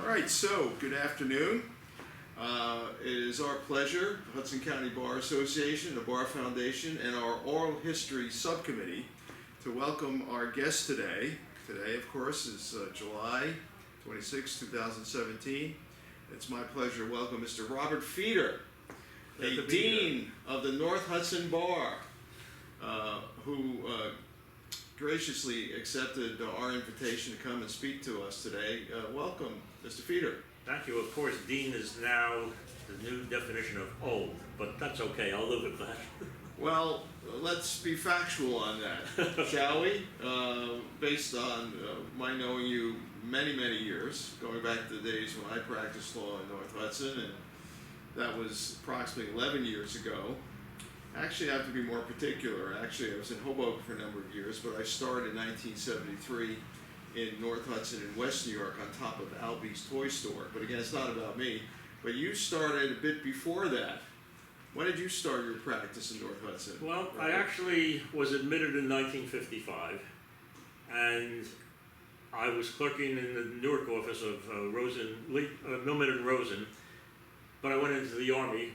All right, so good afternoon. It is our pleasure, the Hudson County Bar Association, the Bar Foundation, and our Oral History Subcommittee to welcome our guest today. Today, of course, is July 26, 2017. It's my pleasure to welcome Mr. Robert Feeder, a Dean of the North Hudson Bar, who graciously accepted our invitation to come and speak to us today. Welcome, Mr. Feeder. Thank you. Of course, Dean is now the new definition of old, but that's okay. I'll live with that. Well, let's be factual on that, shall we? Based on my knowing you many, many years, going back to the days when I practiced law in North Hudson, and that was approximately 11 years ago. Actually, I have to be more particular. Actually, I was in Hoboken for a number of years, but I started in 1973 in North Hudson in West New York on top of Albee's Toy Store. But again, it's not about me. But you started a bit before that. When did you start your practice in North Hudson? Well, I actually was admitted in 1955, and I was clerking in the Newark office of Millman and Rosen, but I went into the Army.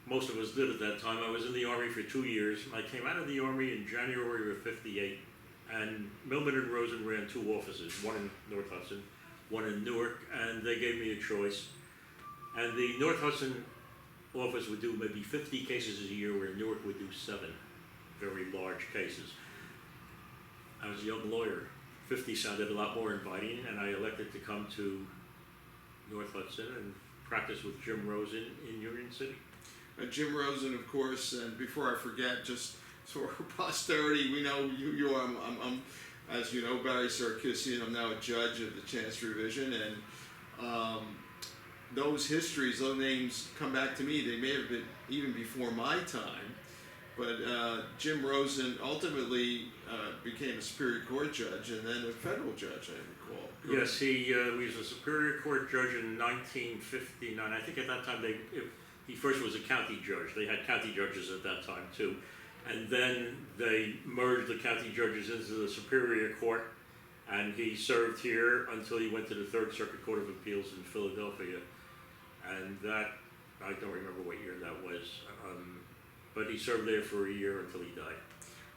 Most of us did at that time. I was in the Army for 2 years. I came out of the Army in January of '58, and Millman and Rosen ran two offices, one in North Hudson, one in Newark, and they gave me a choice. And the North Hudson office would do maybe 50 cases a year, where Newark would do 7 very large cases. I was a young lawyer. 50 sounded a lot more inviting, and I elected to come to North Hudson and practice with Jim Rosen in Union City. Jim Rosen, of course, and before I forget, just for posterity, we know you are, I'm, as you know, Barry Sarkissian. I'm now a judge of the Chancery Division, and those histories, those names come back to me. They may have been even before my time, but Jim Rosen ultimately became a Superior Court judge and then a federal judge, I recall. Yes, he was a Superior Court judge in 1959. I think at that time he first was a county judge. They had county judges at that time too. And then they merged the county judges into the Superior Court, and he served here until he went to the Third Circuit Court of Appeals in Philadelphia. And that, I don't remember what year that was, but he served there for a year until he died.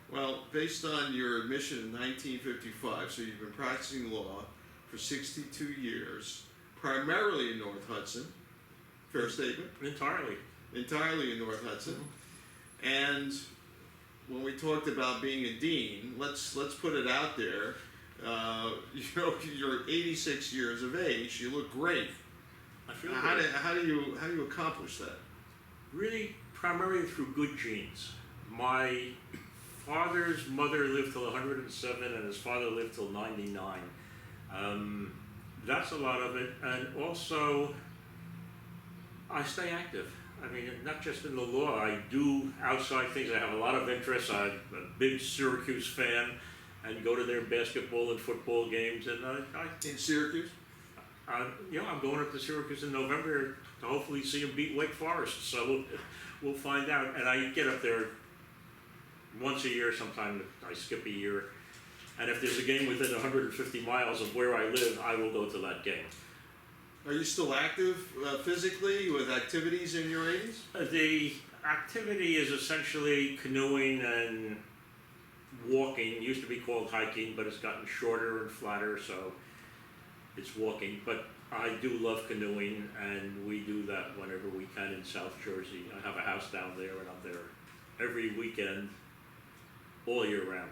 Well, based on your admission in 1955, so you've been practicing law for 62 years, primarily in North Hudson. Fair statement? Entirely. Entirely in North Hudson. And when we talked about being a dean, let's put it out there. You know, you're 86 years of age. You look great. I feel how do you accomplish that? Really, primarily through good genes. My father's mother lived till 107, and his father lived till 99. That's a lot of it, and also I stay active. I mean, not just in the law. I do outside things. I have a lot of interests. I'm a big Syracuse fan, and go to their basketball and football games. And in Syracuse? I'm going up to Syracuse in November to hopefully see them beat Wake Forest. So we'll find out. And I get up there once a year. Sometimes I skip a year. And if there's a game within 150 miles of where I live, I will go to that game. Are you still active physically with activities in your 80s? The activity is essentially canoeing and walking. It used to be called hiking, but it's gotten shorter and flatter, so it's walking. But I do love canoeing, and we do that whenever we can in South Jersey. I have a house down there, and I'm there every weekend, all year round.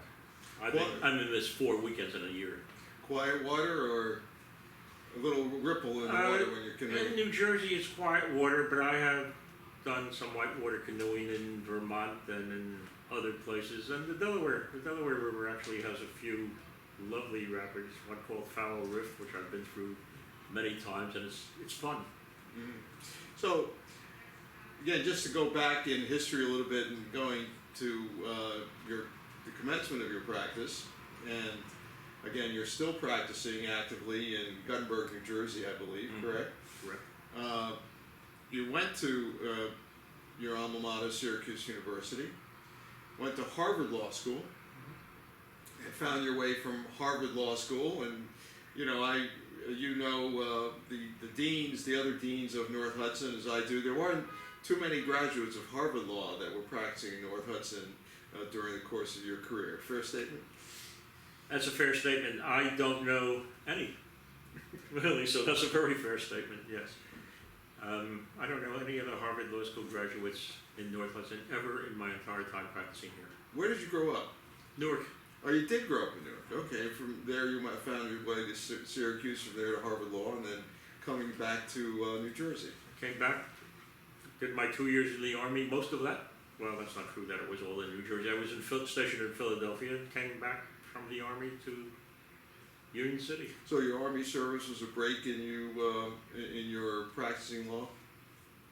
I think I'm in this 4 weekends in a year. Quiet water or a little ripple in the water when you're canoeing? In New Jersey, it's quiet water, but I have done some whitewater canoeing in Vermont and in other places. And the Delaware River actually has a few lovely rapids, one called Foul Rift, which I've been through many times, and it's fun. Mm-hmm. So, again, just to go back in history a little bit and going to the commencement of your practice, and again, you're still practicing actively in Guttenberg, New Jersey, I believe, correct? Correct. You went to your alma mater, Syracuse University, went to Harvard Law School, and found your way from Harvard Law School, and you know, I you know the deans, the other deans of North Hudson, as I do. There weren't too many graduates of Harvard Law that were practicing in North Hudson during the course of your career. Fair statement? That's a fair statement. I don't know any, really, so that's a very fair statement, yes. I don't know any other Harvard Law School graduates in North Hudson ever in my entire time practicing here. Where did you grow up? Newark. Oh, you did grow up in Newark. Okay, from there you might have found your way to Syracuse, from there to Harvard Law, and then coming back to New Jersey. Came back, did my 2 years in the Army, most of that. Well, that's not true that it was all in New Jersey. I was stationed in Philadelphia, came back from the Army to Union City. So your Army service was a break in in your practicing law?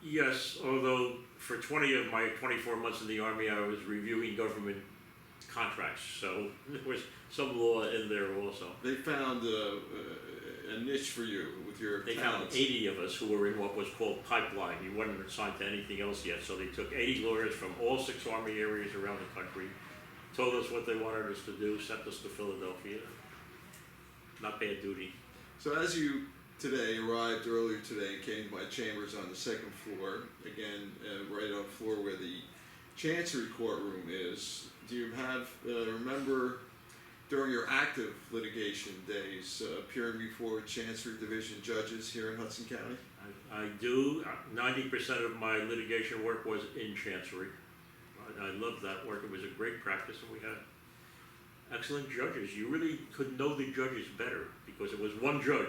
Yes, although for 20 of my 24 months in the Army, I was reviewing government contracts, so there was some law in there also. They found a niche for you with your They talents. found 80 of us who were in what was called pipeline. You weren't assigned to anything else yet, so they took 80 lawyers from all 6 Army areas around the country, told us what they wanted us to do, sent us to Philadelphia. Not bad duty. So as you today arrived earlier today and came to my chambers on the 2nd floor, again right on the floor where the Chancery courtroom is, do you have remember during your active litigation days appearing before Chancery Division judges here in Hudson County? I do. 90% of my litigation work was in Chancery. I loved that work. It was a great practice, and we had excellent judges. You really could know the judges better because it was one judge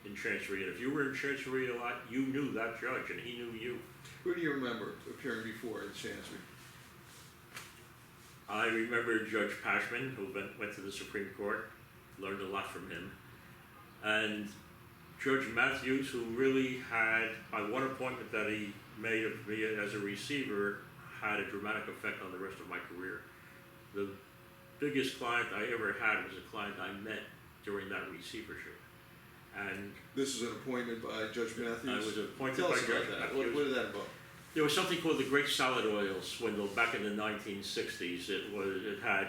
in Chancery, and if you were in Chancery a lot, you knew that judge, and he knew you. Who do you remember appearing before in Chancery? I remember Judge Pashman, who went to the Supreme Court, learned a lot from him, and Judge Matthews, who really had, by one appointment that he made of me as a receiver, had a dramatic effect on the rest of my career. The biggest client I ever had was a client I met during that receivership. And This was an appointment by Judge Matthews? I was appointed Tell by us Judge about that. Matthews. What did that involve? There was something called the Great Solid Oil Swindle back in the 1960s. It had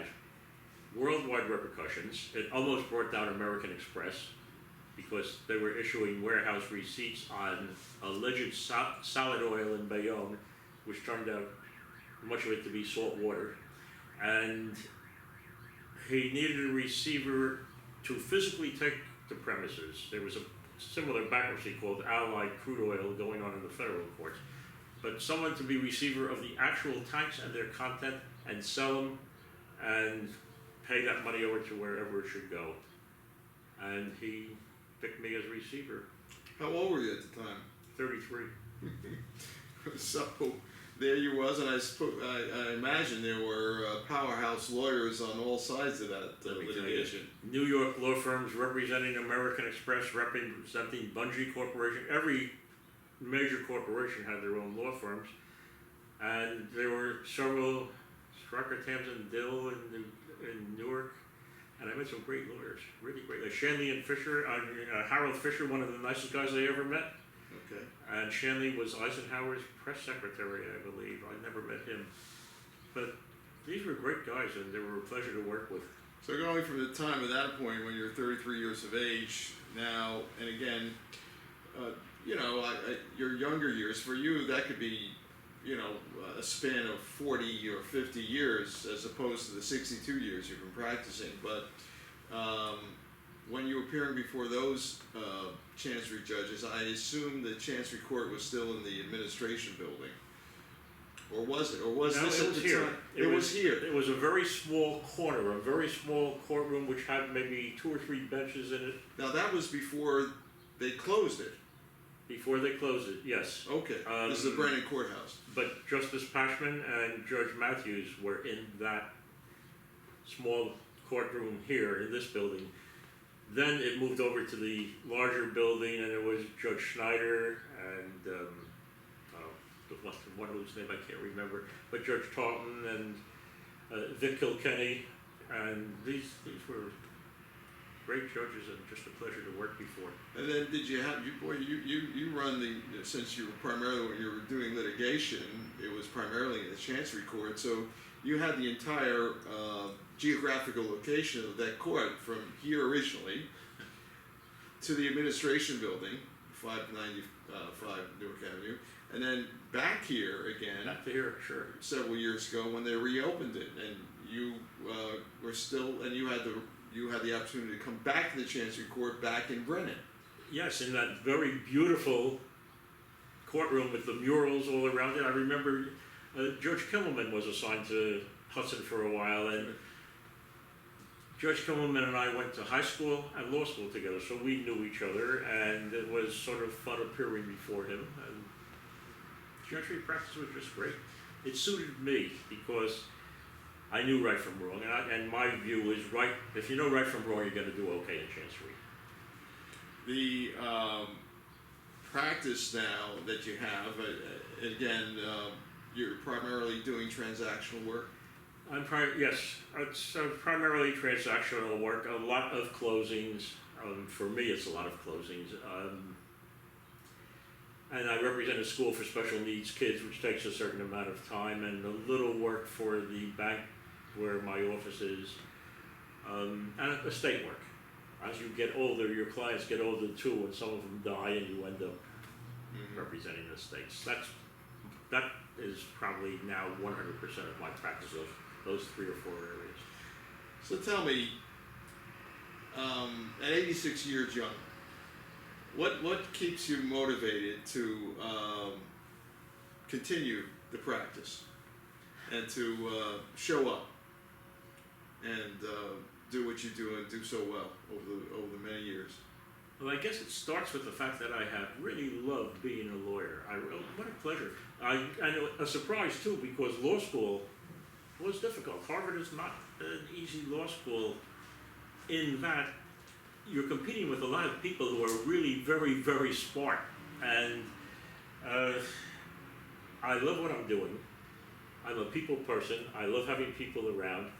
worldwide repercussions. It almost brought down American Express because they were issuing warehouse receipts on alleged solid oil in Bayonne, which turned out much of it to be salt water. And he needed a receiver to physically take the premises. There was a similar bankruptcy called Allied Crude Oil going on in the federal courts. But someone to be receiver of the actual tanks and their content and sell them and pay that money over to wherever it should go. And he picked me as receiver. How old were you at the time? 33. So there you was, and I imagine there were powerhouse lawyers on all sides of that Let me tell you, litigation. New York law firms representing American Express, representing Bungie Corporation. Every major corporation had their own law firms, and there were several, Strucker, Tamsin, Dill in Newark, and I met some great lawyers, really great. Like Shanley and Fisher, Harold Fisher, one of the nicest guys I ever met. Okay. And Shanley was Eisenhower's press secretary, I believe. I never met him. But these were great guys, and they were a pleasure to work with. So going from the time of that point when you're 33 years of age now, and again, your younger years, for you, that could be, a span of 40 or 50 years as opposed to the 62 years you've been practicing. But when you were appearing before those Chancery judges, I assume the Chancery Court was still in the administration building. Or was it? Or was No, this it at was the here. time? It was here. It was a very small corner, a very small courtroom which had maybe 2 or 3 benches in it. Now that was before they closed it. Before they closed it, yes. Okay, this is the Brennan Courthouse. But Justice Pashman and Judge Matthews were in that small courtroom here in this building. Then it moved over to the larger building, and it was Judge Schneider and one whose name I can't remember, but Judge Taunton and Vic Kilkenny, and these were great judges and just a pleasure to work before. And then did you have, you run since you were primarily, when you were doing litigation, it was primarily in the Chancery Court, so you had the entire geographical location of that court from here originally to the administration building, 595 Newark Avenue, and then back here again Back to here, sure. several years ago when they reopened it, and you were still, and you had the opportunity to come back to the Chancery Court back in Brennan. Yes, in that very beautiful courtroom with the murals all around it. I remember Judge Kimmelman was assigned to Hudson for a while, and Judge Kimmelman and I went to high school and law school together, so we knew each other, and it was sort of fun appearing before him. And judiciary practice was just great. It suited me because I knew right from wrong, and my view is right. If you know right from wrong, you're going to do okay in Chancery. The practice now that you have, again, you're primarily doing transactional work. Yes, it's primarily transactional work, a lot of closings. For me, it's a lot of closings. And I represent a school for special needs kids, which takes a certain amount of time, and a little work for the bank where my office is, and estate work. As you get older, your clients get older too, and some of them die, and you end up representing estates. That is probably now 100% of my practice, those 3 or 4 areas. So tell me, at 86 years young, what keeps you motivated to continue the practice and to show up and do what you do and do so well over the many years? Well, I guess it starts with the fact that I have really loved being a lawyer. What a pleasure. And a surprise too, because law school was difficult. Harvard is not an easy law school in that you're competing with a lot of people who are really very, very smart. And I love what I'm doing. I'm a people person. I love having people around.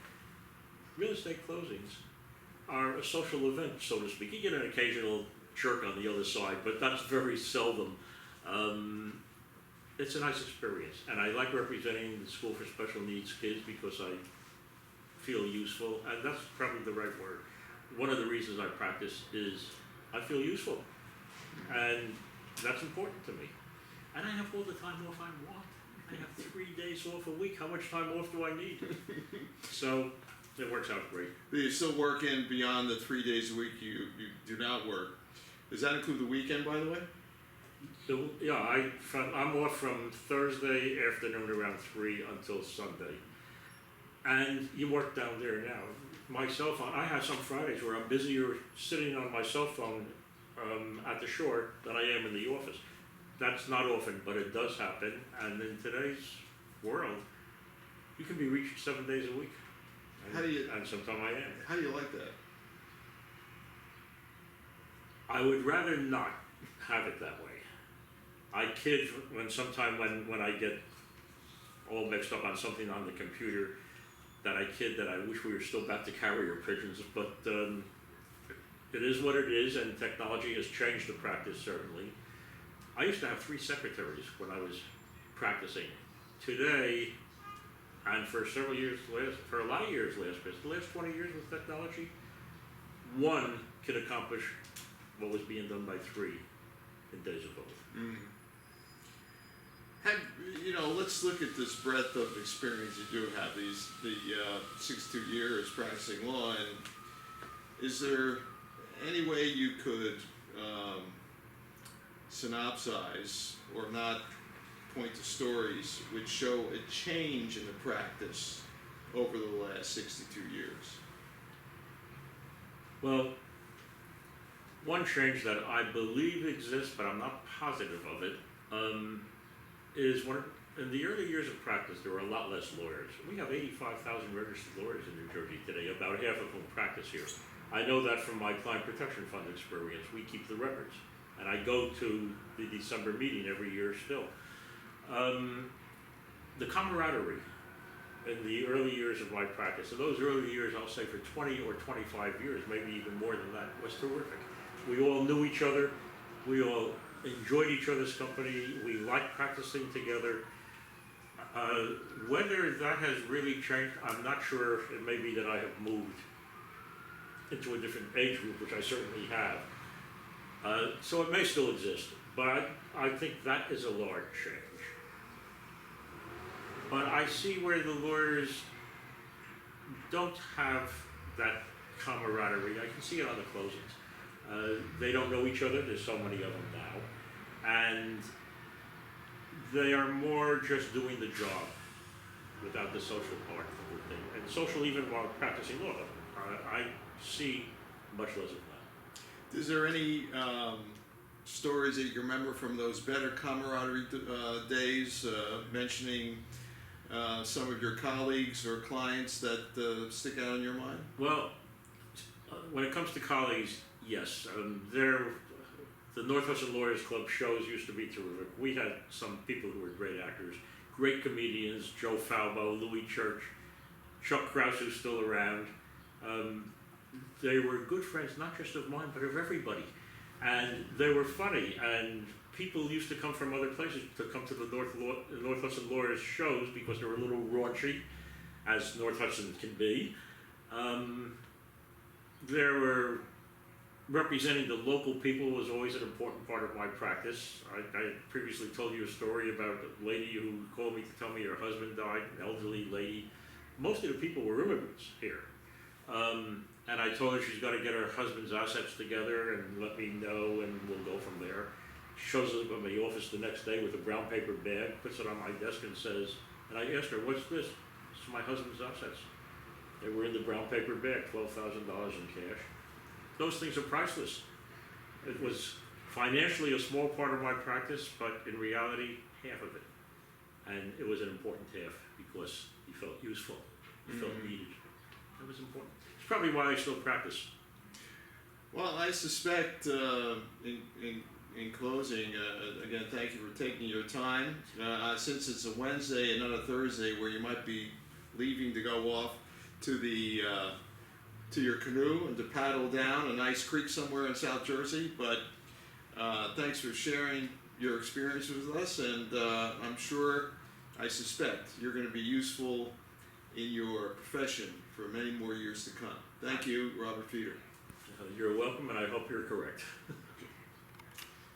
Real estate closings are a social event, so to speak. You get an occasional jerk on the other side, but that's very seldom. It's a nice experience, and I like representing the School for Special Needs kids because I feel useful, and that's probably the right word. One of the reasons I practice is I feel useful, and that's important to me. And I have all the time off I want. I have 3 days off a week. How much time off do I need? So it works out great. But you're still working beyond the 3 days a week you do not work. Does that include the weekend, by the way? Yeah, I'm off from Thursday afternoon around 3 until Sunday. And you work down there now. My cell phone, I have some Fridays where I'm busier sitting on my cell phone at the shore than I am in the office. That's not often, but it does happen. And in today's world, you can be reached 7 days a week. And sometimes I am. How do you like that? I would rather not have it that way. I kid when I get all mixed up on something on the computer, that I kid that I wish we were still back to carrier pigeons, but it is what it is, and technology has changed the practice, certainly. I used to have 3 secretaries when I was practicing. Today, and for several years, for a lot of years the last 20 years with technology, 1 can accomplish what was being done by 3 in days of old. Let's look at this breadth of experience you do have, the 62 years practicing law, and is there any way you could synopsize or not point to stories which show a change in the practice over the last 62 years? Well, one change that I believe exists, but I'm not positive of it, is in the early years of practice, there were a lot less lawyers. We have 85,000 registered lawyers in New Jersey today, about half of whom practice here. I know that from my Client Protection Fund experience. We keep the records, and I go to the December meeting every year still. The camaraderie in the early years of my practice, in those early years, I'll say for 20 or 25 years, maybe even more than that, was terrific. We all knew each other. We all enjoyed each other's company. We liked practicing together. Whether that has really changed, I'm not sure. It may be that I have moved into a different age group, which I certainly have. So it may still exist, but I think that is a large change. But I see where the lawyers don't have that camaraderie. I can see it on the closings. They don't know each other, there's so many of them now. And they are more just doing the job without the social part of the thing. And social even while practicing law. I see much less of that. Is there any stories that you remember from those better camaraderie days, mentioning some of your colleagues or clients that stick out in your mind? Well, when it comes to colleagues, yes. The Northwestern Lawyers Club shows used to be terrific. We had some people who were great actors, great comedians, Joe Falbo, Louis Church, Chuck Krause, who's still around. They were good friends, not just of mine, but of everybody. And they were funny, and people used to come from other places to come to the Northwestern Lawyers shows because they were a little raunchy, as Northwestern can be. There were representing the local people was always an important part of my practice. I previously told you a story about a lady who called me to tell me her husband died, an elderly lady. Most of the people were immigrants here. And I told her she's got to get her husband's assets together and let me know, and we'll go from there. She shows up at my office the next day with a brown paper bag, puts it on my desk and says, and I asked her, what's this? It's my husband's assets. They were in the brown paper bag, $12,000 in cash. Those things are priceless. It was financially a small part of my practice, but in reality, half of it. And it was an important half because he felt useful, he felt needed. It was important. It's probably why I still practice. Well, I suspect, in closing, again, thank you for taking your time. Since it's a Wednesday and not a Thursday where you might be leaving to go off to the to your canoe and to paddle down a nice creek somewhere in South Jersey, but thanks for sharing your experience with us, and I'm sure, I suspect, you're going to be useful in your profession for many more years to come. Thank you, Robert Feeder. You're welcome, and I hope you're correct.